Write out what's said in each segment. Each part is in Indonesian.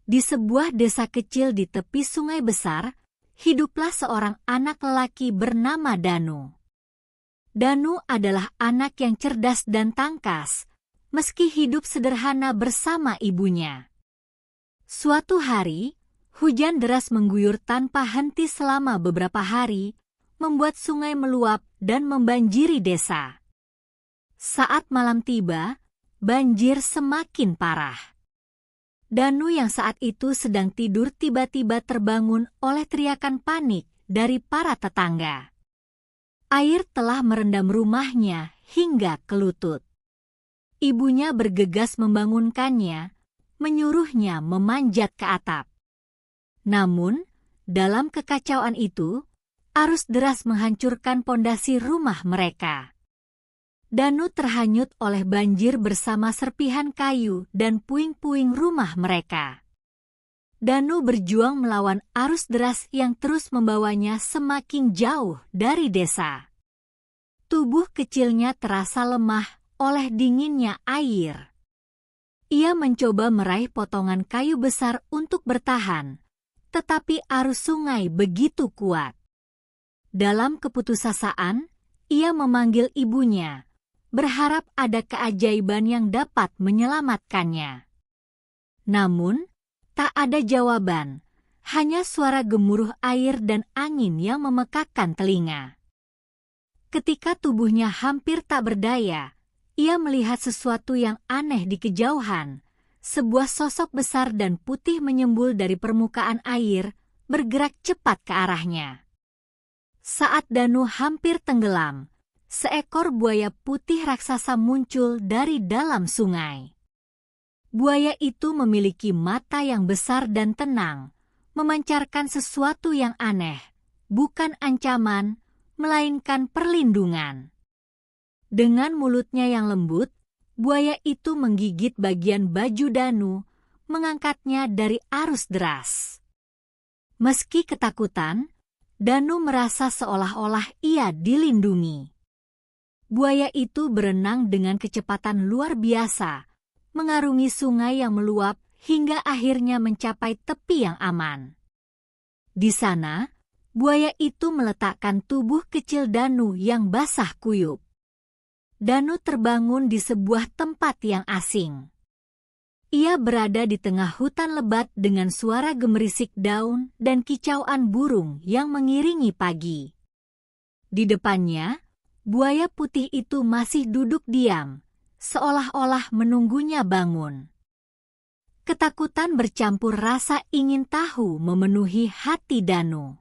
Di sebuah desa kecil di tepi sungai besar, hiduplah seorang anak lelaki bernama Danu. Danu adalah anak yang cerdas dan tangkas, meski hidup sederhana bersama ibunya. Suatu hari, hujan deras mengguyur tanpa henti selama beberapa hari, membuat sungai meluap dan membanjiri desa. Saat malam tiba, banjir semakin parah. Danu yang saat itu sedang tidur tiba-tiba terbangun oleh teriakan panik dari para tetangga. Air telah merendam rumahnya hingga ke lutut. Ibunya bergegas membangunkannya, menyuruhnya memanjat ke atap. Namun, dalam kekacauan itu, arus deras menghancurkan pondasi rumah mereka. Danu terhanyut oleh banjir bersama serpihan kayu dan puing-puing rumah mereka. Danu berjuang melawan arus deras yang terus membawanya semakin jauh dari desa. Tubuh kecilnya terasa lemah oleh dinginnya air. Ia mencoba meraih potongan kayu besar untuk bertahan, tetapi arus sungai begitu kuat. Dalam keputusasaan, ia memanggil ibunya, berharap ada keajaiban yang dapat menyelamatkannya. Namun, tak ada jawaban, hanya suara gemuruh air dan angin yang memekakkan telinga. Ketika tubuhnya hampir tak berdaya, ia melihat sesuatu yang aneh di kejauhan. Sebuah sosok besar dan putih menyembul dari permukaan air, bergerak cepat ke arahnya. Saat Danu hampir tenggelam, seekor buaya putih raksasa muncul dari dalam sungai. Buaya itu memiliki mata yang besar dan tenang, memancarkan sesuatu yang aneh, bukan ancaman, melainkan perlindungan. Dengan mulutnya yang lembut, buaya itu menggigit bagian baju Danu, mengangkatnya dari arus deras. Meski ketakutan, Danu merasa seolah-olah ia dilindungi. Buaya itu berenang dengan kecepatan luar biasa, mengarungi sungai yang meluap hingga akhirnya mencapai tepi yang aman. Di sana, buaya itu meletakkan tubuh kecil Danu yang basah kuyup. Danu terbangun di sebuah tempat yang asing. Ia berada di tengah hutan lebat dengan suara gemerisik daun dan kicauan burung yang mengiringi pagi. Di depannya, buaya putih itu masih duduk diam, seolah-olah menunggunya bangun. Ketakutan bercampur rasa ingin tahu memenuhi hati Danu.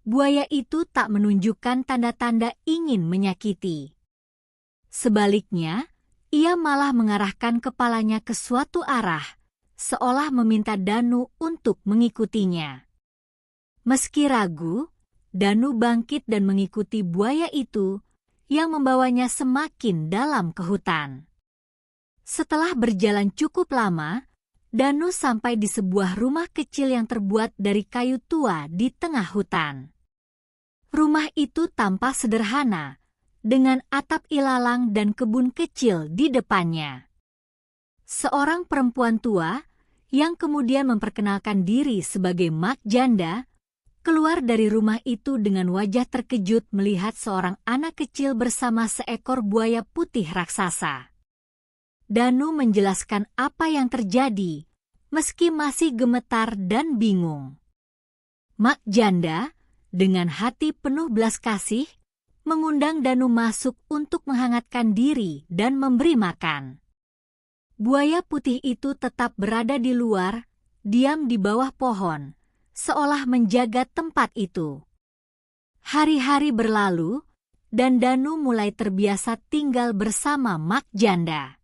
Buaya itu tak menunjukkan tanda-tanda ingin menyakiti. Sebaliknya, ia malah mengarahkan kepalanya ke suatu arah, seolah meminta Danu untuk mengikutinya. Meski ragu, Danu bangkit dan mengikuti buaya itu yang membawanya semakin dalam ke hutan. Setelah berjalan cukup lama, Danu sampai di sebuah rumah kecil yang terbuat dari kayu tua di tengah hutan. Rumah itu tampak sederhana, dengan atap ilalang dan kebun kecil di depannya. Seorang perempuan tua, yang kemudian memperkenalkan diri sebagai Mak Janda, keluar dari rumah itu dengan wajah terkejut melihat seorang anak kecil bersama seekor buaya putih raksasa. Danu menjelaskan apa yang terjadi, meski masih gemetar dan bingung. Mak Janda, dengan hati penuh belas kasih, mengundang Danu masuk untuk menghangatkan diri dan memberi makan. Buaya putih itu tetap berada di luar, diam di bawah pohon, seolah menjaga tempat itu. Hari-hari berlalu, dan Danu mulai terbiasa tinggal bersama Mak Janda.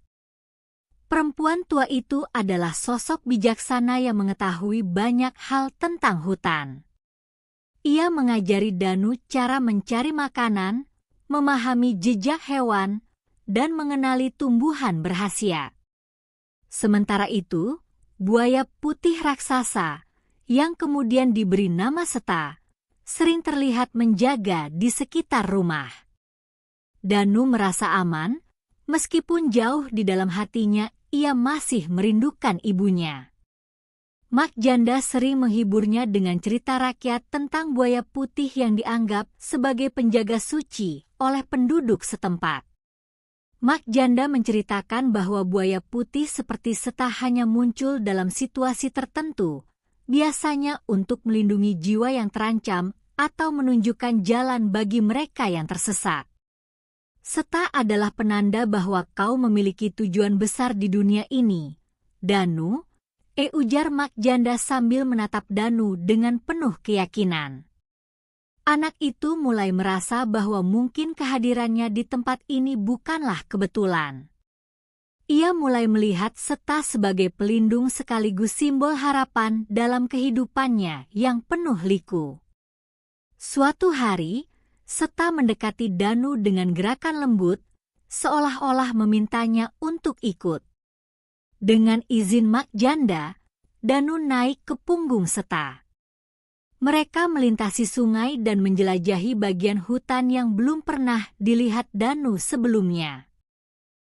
Perempuan tua itu adalah sosok bijaksana yang mengetahui banyak hal tentang hutan. Ia mengajari Danu cara mencari makanan, memahami jejak hewan, dan mengenali tumbuhan berkhasiat. Sementara itu, buaya putih raksasa, yang kemudian diberi nama Seta, sering terlihat menjaga di sekitar rumah. Danu merasa aman, meskipun jauh di dalam hatinya ia masih merindukan ibunya. Mak Janda sering menghiburnya dengan cerita rakyat tentang buaya putih yang dianggap sebagai penjaga suci oleh penduduk setempat. Mak Janda menceritakan bahwa buaya putih seperti Seta hanya muncul dalam situasi tertentu, biasanya untuk melindungi jiwa yang terancam atau menunjukkan jalan bagi mereka yang tersesat. Seta adalah penanda bahwa kau memiliki tujuan besar di dunia ini, Danu, ujar Mak Janda sambil menatap Danu dengan penuh keyakinan. Anak itu mulai merasa bahwa mungkin kehadirannya di tempat ini bukanlah kebetulan. Ia mulai melihat Seta sebagai pelindung sekaligus simbol harapan dalam kehidupannya yang penuh liku. Suatu hari, Seta mendekati Danu dengan gerakan lembut, seolah-olah memintanya untuk ikut. Dengan izin Mak Janda, Danu naik ke punggung Seta. Mereka melintasi sungai dan menjelajahi bagian hutan yang belum pernah dilihat Danu sebelumnya.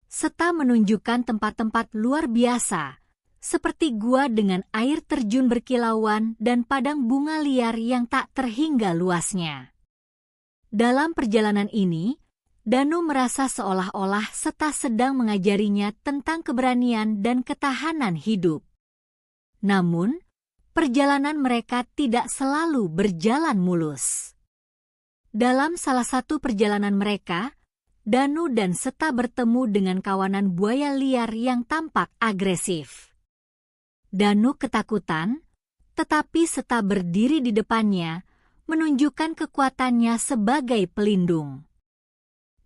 Seta menunjukkan tempat-tempat luar biasa, seperti gua dengan air terjun berkilauan dan padang bunga liar yang tak terhingga luasnya. Dalam perjalanan ini, Danu merasa seolah-olah Seta sedang mengajarinya tentang keberanian dan ketahanan hidup. Namun, perjalanan mereka tidak selalu berjalan mulus. Dalam salah satu perjalanan mereka, Danu dan Seta bertemu dengan kawanan buaya liar yang tampak agresif. Danu ketakutan, tetapi Seta berdiri di depannya, menunjukkan kekuatannya sebagai pelindung.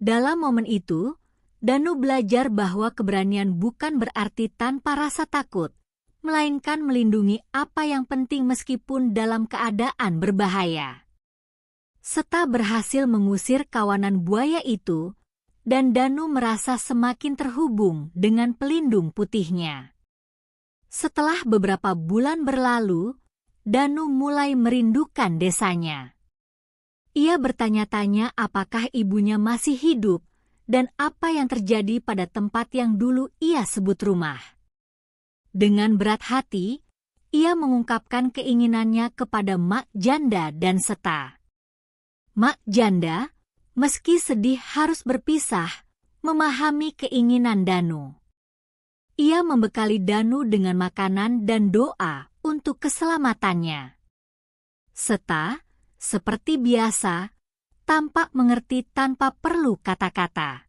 Dalam momen itu, Danu belajar bahwa keberanian bukan berarti tanpa rasa takut, melainkan melindungi apa yang penting meskipun dalam keadaan berbahaya. Seta berhasil mengusir kawanan buaya itu, dan Danu merasa semakin terhubung dengan pelindung putihnya. Setelah beberapa bulan berlalu, Danu mulai merindukan desanya. Ia bertanya-tanya apakah ibunya masih hidup dan apa yang terjadi pada tempat yang dulu ia sebut rumah. Dengan berat hati, ia mengungkapkan keinginannya kepada Mak Janda dan Seta. Mak Janda, meski sedih harus berpisah, memahami keinginan Danu. Ia membekali Danu dengan makanan dan doa untuk keselamatannya. Seta, seperti biasa, tampak mengerti tanpa perlu kata-kata.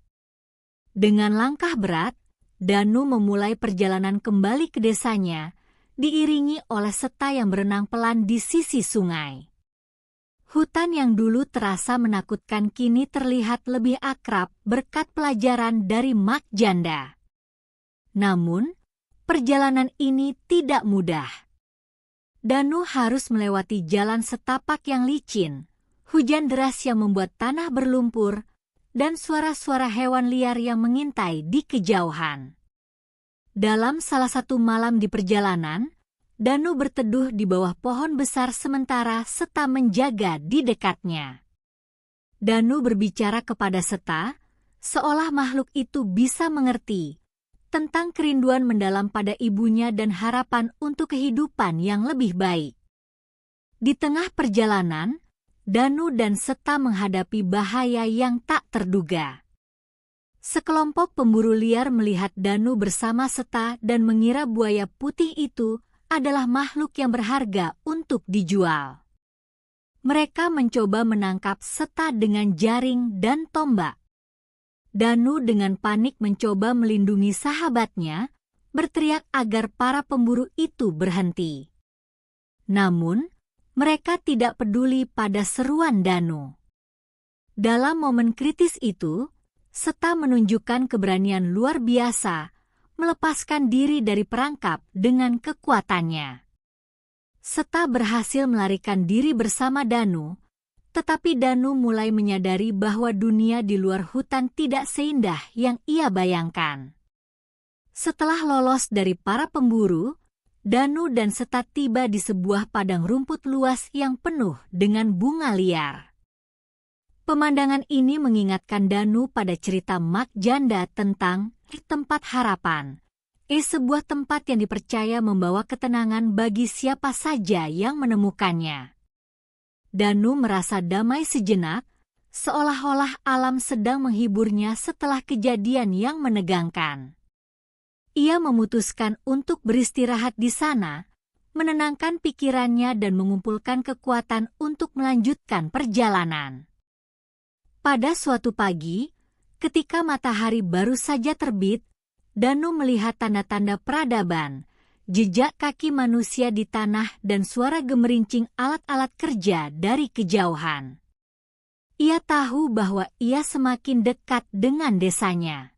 Dengan langkah berat, Danu memulai perjalanan kembali ke desanya, diiringi oleh Seta yang berenang pelan di sisi sungai. Hutan yang dulu terasa menakutkan kini terlihat lebih akrab berkat pelajaran dari Mak Janda. Namun, perjalanan ini tidak mudah. Danu harus melewati jalan setapak yang licin, hujan deras yang membuat tanah berlumpur, dan suara-suara hewan liar yang mengintai di kejauhan. Dalam salah satu malam di perjalanan, Danu berteduh di bawah pohon besar sementara Seta menjaga di dekatnya. Danu berbicara kepada Seta, seolah makhluk itu bisa mengerti tentang kerinduan mendalam pada ibunya dan harapan untuk kehidupan yang lebih baik. Di tengah perjalanan, Danu dan Seta menghadapi bahaya yang tak terduga. Sekelompok pemburu liar melihat Danu bersama Seta dan mengira buaya putih itu adalah makhluk yang berharga untuk dijual. Mereka mencoba menangkap Seta dengan jaring dan tombak. Danu dengan panik mencoba melindungi sahabatnya, berteriak agar para pemburu itu berhenti. Namun, mereka tidak peduli pada seruan Danu. Dalam momen kritis itu, Seta menunjukkan keberanian luar biasa, melepaskan diri dari perangkap dengan kekuatannya. Seta berhasil melarikan diri bersama Danu, tetapi Danu mulai menyadari bahwa dunia di luar hutan tidak seindah yang ia bayangkan. Setelah lolos dari para pemburu, Danu dan Seta tiba di sebuah padang rumput luas yang penuh dengan bunga liar. Pemandangan ini mengingatkan Danu pada cerita Mak Janda tentang tempat harapan, sebuah tempat yang dipercaya membawa ketenangan bagi siapa saja yang menemukannya. Danu merasa damai sejenak, seolah-olah alam sedang menghiburnya setelah kejadian yang menegangkan. Ia memutuskan untuk beristirahat di sana, menenangkan pikirannya dan mengumpulkan kekuatan untuk melanjutkan perjalanan. Pada suatu pagi, ketika matahari baru saja terbit, Danu melihat tanda-tanda peradaban, jejak kaki manusia di tanah dan suara gemerincing alat-alat kerja dari kejauhan. Ia tahu bahwa ia semakin dekat dengan desanya.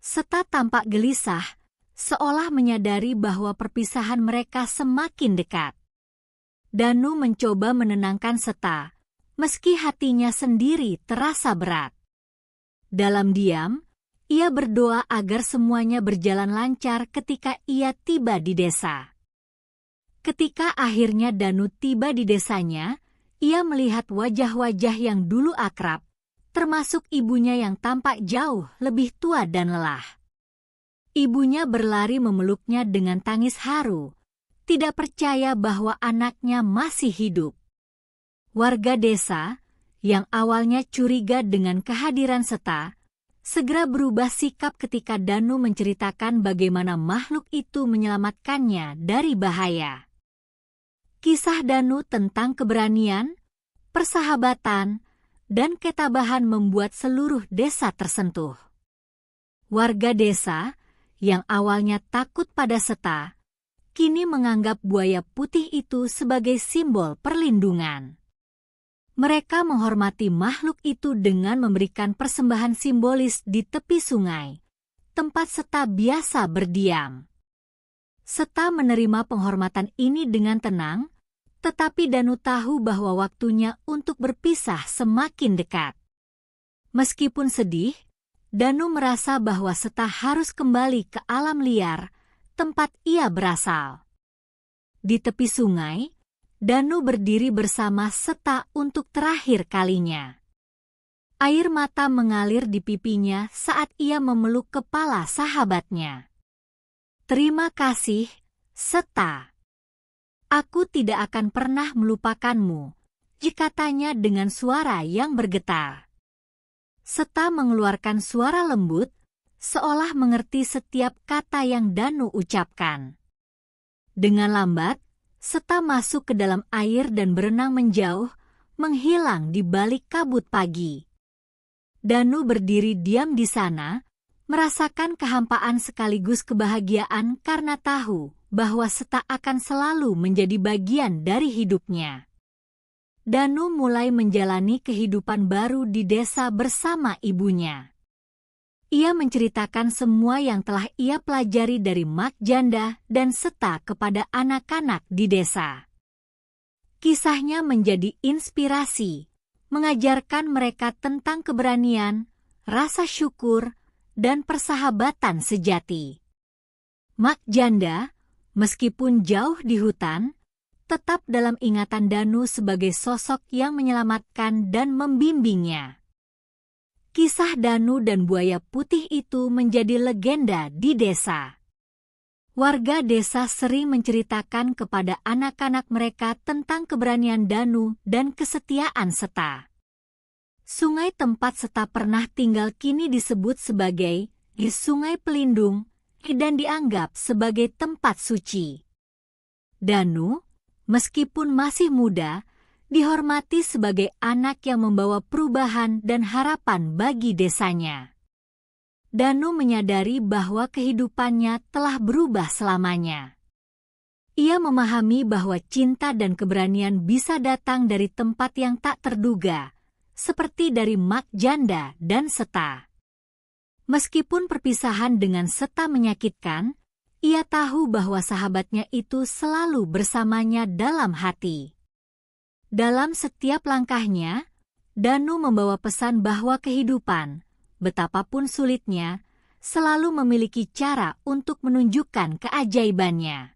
Seta tampak gelisah, seolah menyadari bahwa perpisahan mereka semakin dekat. Danu mencoba menenangkan Seta, meski hatinya sendiri terasa berat. Dalam diam, ia berdoa agar semuanya berjalan lancar ketika ia tiba di desa. Ketika akhirnya Danu tiba di desanya, ia melihat wajah-wajah yang dulu akrab, termasuk ibunya yang tampak jauh lebih tua dan lelah. Ibunya berlari memeluknya dengan tangis haru, tidak percaya bahwa anaknya masih hidup. Warga desa, yang awalnya curiga dengan kehadiran Seta, segera berubah sikap ketika Danu menceritakan bagaimana makhluk itu menyelamatkannya dari bahaya. Kisah Danu tentang keberanian, persahabatan, dan ketabahan membuat seluruh desa tersentuh. Warga desa, yang awalnya takut pada Seta, kini menganggap buaya putih itu sebagai simbol perlindungan. Mereka menghormati makhluk itu dengan memberikan persembahan simbolis di tepi sungai, tempat Seta biasa berdiam. Seta menerima penghormatan ini dengan tenang, tetapi Danu tahu bahwa waktunya untuk berpisah semakin dekat. Meskipun sedih, Danu merasa bahwa Seta harus kembali ke alam liar, tempat ia berasal. Di tepi sungai, Danu berdiri bersama Seta untuk terakhir kalinya. Air mata mengalir di pipinya saat ia memeluk kepala sahabatnya. "Terima kasih, Seta. Aku tidak akan pernah melupakanmu," katanya dengan suara yang bergetar. Seta mengeluarkan suara lembut, seolah mengerti setiap kata yang Danu ucapkan. Dengan lambat, Seta masuk ke dalam air dan berenang menjauh, menghilang di balik kabut pagi. Danu berdiri diam di sana, merasakan kehampaan sekaligus kebahagiaan karena tahu bahwa Seta akan selalu menjadi bagian dari hidupnya. Danu mulai menjalani kehidupan baru di desa bersama ibunya. Ia menceritakan semua yang telah ia pelajari dari Mak Janda dan Seta kepada anak-anak di desa. Kisahnya menjadi inspirasi, mengajarkan mereka tentang keberanian, rasa syukur, dan persahabatan sejati. Mak Janda, meskipun jauh di hutan, tetap dalam ingatan Danu sebagai sosok yang menyelamatkan dan membimbingnya. Kisah Danu dan buaya putih itu menjadi legenda di desa. Warga desa sering menceritakan kepada anak-anak mereka tentang keberanian Danu dan kesetiaan Seta. Sungai tempat Seta pernah tinggal kini disebut sebagai Sungai Pelindung dan dianggap sebagai tempat suci. Danu, meskipun masih muda, dihormati sebagai anak yang membawa perubahan dan harapan bagi desanya. Danu menyadari bahwa kehidupannya telah berubah selamanya. Ia memahami bahwa cinta dan keberanian bisa datang dari tempat yang tak terduga, seperti dari Mak Janda dan Seta. Meskipun perpisahan dengan Seta menyakitkan, ia tahu bahwa sahabatnya itu selalu bersamanya dalam hati. Dalam setiap langkahnya, Danu membawa pesan bahwa kehidupan, betapapun sulitnya, selalu memiliki cara untuk menunjukkan keajaibannya.